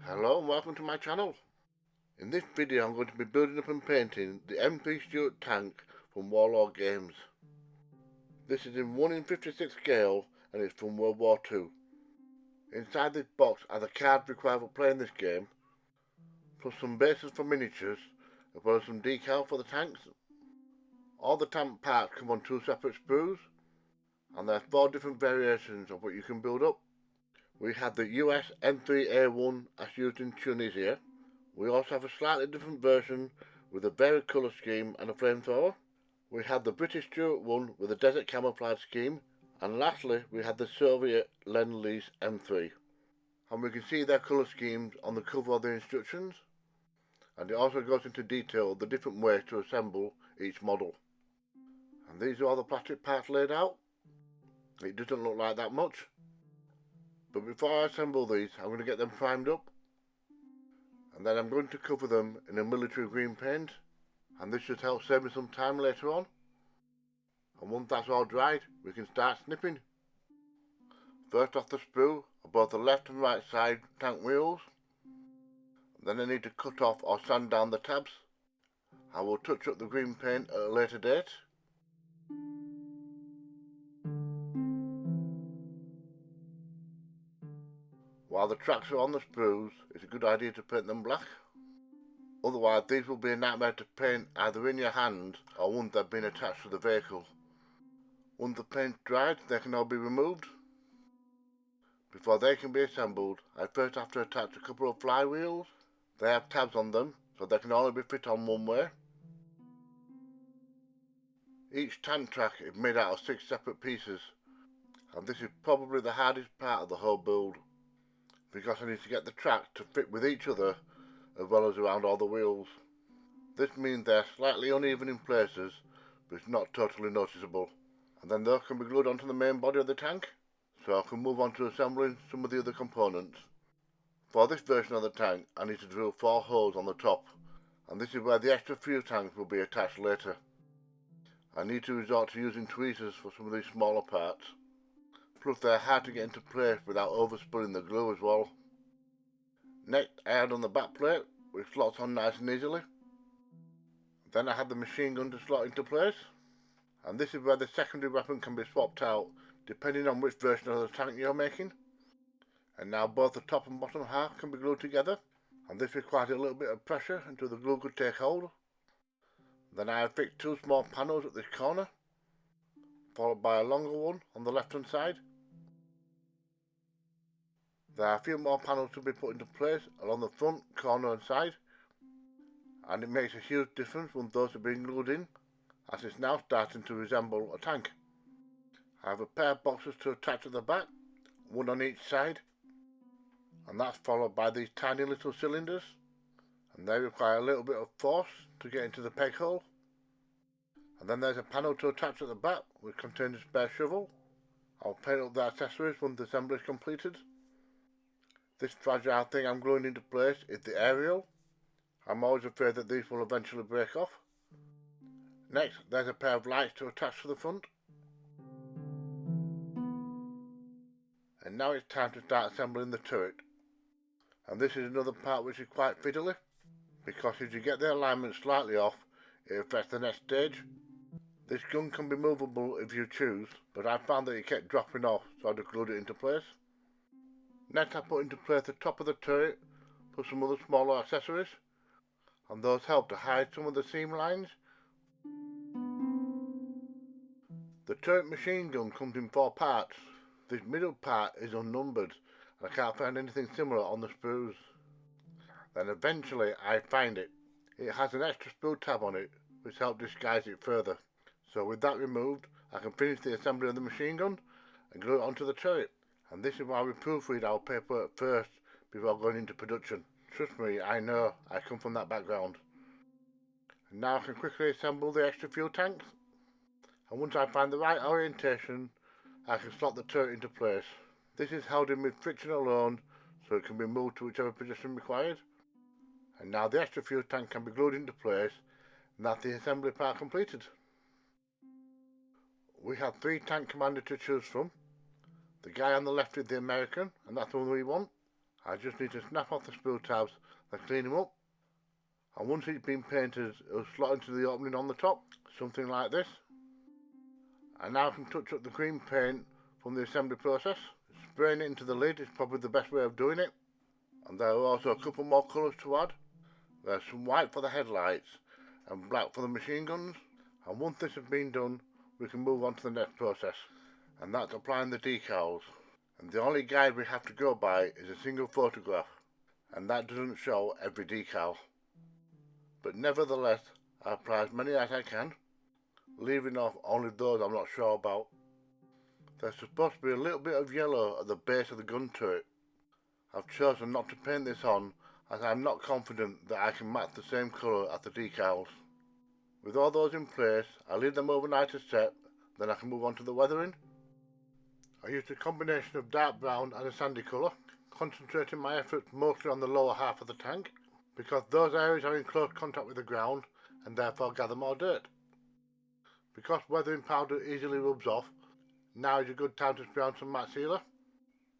Hello and welcome to my channel. In this video I'm going to be building up and painting the M3 Stuart tank from Warlord games. This is in 1 in 56 scale and it's from World War II. Inside this box are the cards required for playing this game, plus some bases for miniatures, as well as some decal for the tanks. All the tank parts come on 2 separate sprues, and there are 4 different variations of what you can build up. We have the US M3A1 as used in Tunisia. We also have a slightly different version with a varied colour scheme and a flamethrower. We have the British Stuart one with a desert camouflage scheme. And lastly, we have the Soviet Lend-Lease M3. And we can see their colour schemes on the cover of the instructions. And it also goes into detail the different ways to assemble each model. And these are all the plastic parts laid out. It doesn't look like that much. But before I assemble these, I'm going to get them primed up. And then I'm going to cover them in a military green paint. And this should help save me some time later on. And once that's all dried, we can start snipping. First off the sprue are both the left and right side tank wheels. Then I need to cut off or sand down the tabs. I will touch up the green paint at a later date. While the tracks are on the sprues, it's a good idea to paint them black. Otherwise these will be a nightmare to paint either in your hand or once they've been attached to the vehicle. Once the paint's dried, they can all be removed. Before they can be assembled, I first have to attach a couple of flywheels. They have tabs on them, so they can only be fit on one way. Each tank track is made out of 6 separate pieces, and this is probably the hardest part of the whole build, because I need to get the tracks to fit with each other as well as around all the wheels. This means they're slightly uneven in places, but it's not totally noticeable. And then those can be glued onto the main body of the tank, so I can move on to assembling some of the other components. For this version of the tank, I need to drill 4 holes on the top, and this is where the extra fuel tanks will be attached later. I need to resort to using tweezers for some of these smaller parts, plus they're hard to get into place without overspilling the glue as well. Next I add on the back plate, which slots on nice and easily. Then I have the machine gun to slot into place, and this is where the secondary weapon can be swapped out depending on which version of the tank you're making. And now both the top and bottom half can be glued together, and this requires a little bit of pressure until the glue could take hold. Then I have fixed 2 small panels at this corner, followed by a longer one on the left hand side. There are a few more panels to be put into place along the front, corner and side, and it makes a huge difference when those are being glued in, as it's now starting to resemble a tank. I have a pair of boxes to attach at the back, one on each side, and that's followed by these tiny little cylinders, and they require a little bit of force to get into the peg hole. And then there's a panel to attach at the back which contains a spare shovel. I'll paint up the accessories once the assembly is completed. This fragile thing I'm gluing into place is the aerial. I'm always afraid that these will eventually break off. Next, there's a pair of lights to attach to the front. And now it's time to start assembling the turret. And this is another part which is quite fiddly, because if you get the alignment slightly off, it affects the next stage. This gun can be movable if you choose, but I found that it kept dropping off, so I just glued it into place. Next I put into place the top of the turret, plus some other smaller accessories, and those help to hide some of the seam lines. The turret machine gun comes in 4 parts. This middle part is unnumbered, and I can't find anything similar on the sprues. Then eventually I find it. It has an extra sprue tab on it, which helps disguise it further. So with that removed, I can finish the assembly of the machine gun and glue it onto the turret. And this is why we proofread our paperwork first before going into production. Trust me, I know, I come from that background. And now I can quickly assemble the extra fuel tanks. And once I find the right orientation, I can slot the turret into place. This is held in with friction alone, so it can be moved to whichever position required. And now the extra fuel tank can be glued into place, and that's the assembly part completed. We have 3 tank commanders to choose from. The guy on the left is the American, and that's the one we want. I just need to snap off the spool tabs and clean them up, and once it's been painted it will slot into the opening on the top, something like this. And now I can touch up the green paint from the assembly process. Spraying it into the lid is probably the best way of doing it. And there are also a couple more colours to add. There's some white for the headlights and black for the machine guns. And once this has been done, we can move on to the next process, and that's applying the decals. And the only guide we have to go by is a single photograph, and that doesn't show every decal. But nevertheless, I apply as many as I can, leaving off only those I'm not sure about. There's supposed to be a little bit of yellow at the base of the gun turret. I've chosen not to paint this on as I'm not confident that I can match the same colour as the decals. With all those in place, I leave them overnight to set, then I can move on to the weathering. I used a combination of dark brown and a sandy colour, concentrating my efforts mostly on the lower half of the tank, because those areas are in close contact with the ground and therefore gather more dirt. Because weathering powder easily rubs off, now is a good time to spray on some matte sealer,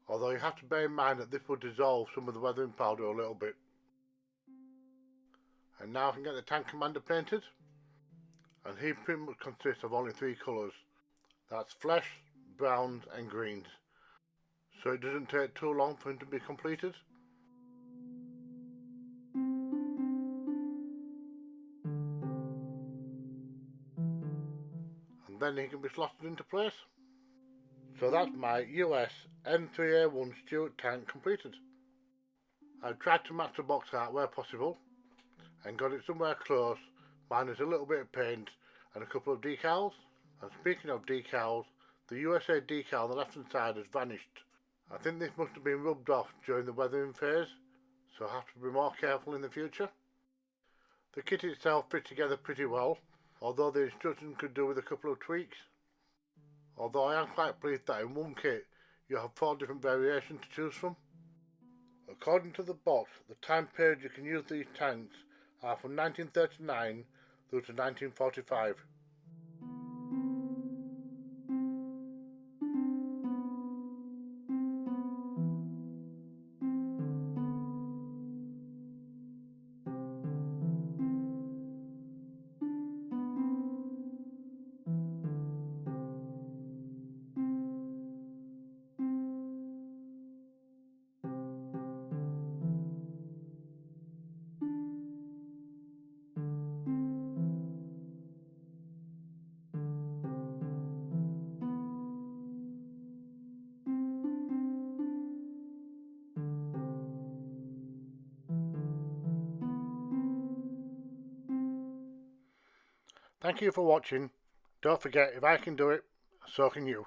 although you have to bear in mind that this will dissolve some of the weathering powder a little bit. And now I can get the tank commander painted, and he pretty much consists of only 3 colours. That's flesh, browns and greens, so it doesn't take too long for him to be completed. And then he can be slotted into place. So that's my US M3A1 Stuart tank completed. I've tried to match the box art where possible and got it somewhere close, minus a little bit of paint and a couple of decals. And speaking of decals, the USA decal on the left hand side has vanished. I think this must have been rubbed off during the weathering phase, so I have to be more careful in the future. The kit itself fits together pretty well, although the instructions could do with a couple of tweaks. Although I am quite pleased that in one kit you have 4 different variations to choose from. According to the box, the time period you can use these tanks are from 1939 through to 1945. Thank you for watching. Don't forget, if I can do it, so can you.